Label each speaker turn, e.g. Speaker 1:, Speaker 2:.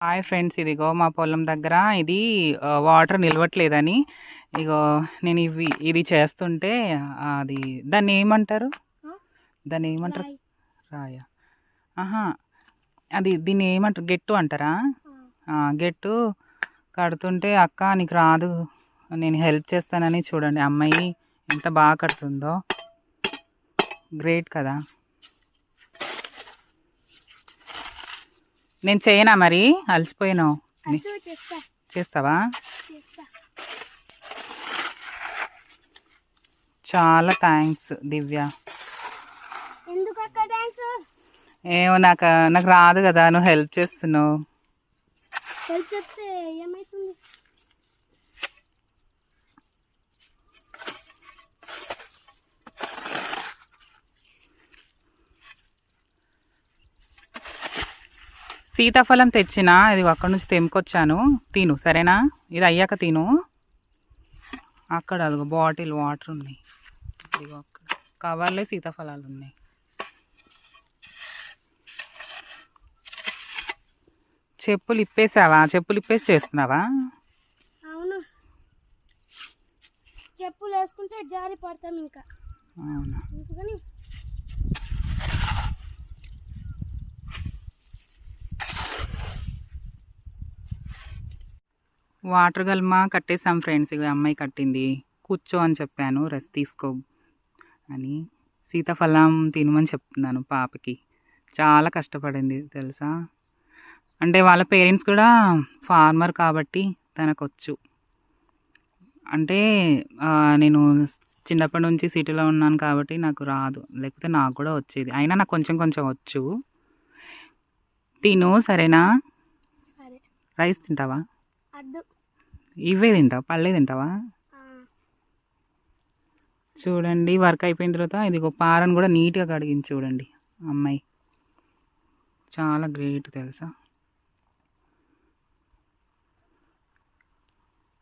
Speaker 1: Hi friends, ఇదిగో మా పొలం దగ్గర ఇది వాటర్ నిలవట్లేదని ఇగో నేను ఇది చేస్తుంటే అది దాన్ని ఏమంటారు? దాన్ని ఏమంటారు? రాయ ఆహా, దీన్ని ఏమంటారు? గెట్టు అంటారా? గెట్టు కడుతుంటే అక్క నీకు రాదు, నేను హెల్ప్ చేస్తానని చూడండి అమ్మాయి ఎంత బాగా కడుతుందో. గ్రేట్ కదా. నేను చేయనా మరి? అలసిపోయినావు, చేస్తావా? చాలా థ్యాంక్స్ దివ్య. ఏమో నాకు రాదు కదా, నువ్వు హెల్ప్ చేస్తున్నావు. సీతాఫలం తెచ్చిన, ఇది అక్కడ నుంచి తెంపుకొచ్చాను, తిను సరేనా? ఇది అయ్యాక తిను. అక్కడ అదిగో బాటిల్ వాటర్ ఉన్నాయి, ఇదిగో అక్కడ కవర్లే సీతాఫలాలు ఉన్నాయి. చెప్పులు ఇప్పేసావా? చెప్పులు ఇప్పేసి చేస్తున్నావా?
Speaker 2: అవును, చెప్పులు వేసుకుంటే జారి పడతాం ఇంకా.
Speaker 1: అవునా? వాటర్ గల్మా కట్టేసాం ఫ్రెండ్స్. ఇక అమ్మాయి కట్టింది. కూర్చో అని చెప్పాను, రెస్ట్ తీసుకో అని. సీతాఫలం తినమని చెప్తున్నాను పాపకి. చాలా కష్టపడింది తెలుసా. అంటే వాళ్ళ పేరెంట్స్ కూడా ఫార్మర్ కాబట్టి తనకొచ్చు. అంటే నేను చిన్నప్పటి నుంచి సిటీలో ఉన్నాను కాబట్టి నాకు రాదు, లేకపోతే నాకు కూడా వచ్చేది. అయినా నాకు కొంచెం కొంచెం వచ్చు. తిను సరేనా? రైస్ తింటావా? ఇవే తింటావా? పళ్ళే తింటావా? చూడండి, వర్క్ అయిపోయిన తర్వాత ఇదిగో పారను కూడా నీట్గా కడిగింది చూడండి అమ్మాయి. చాలా గ్రేట్ తెలుసా.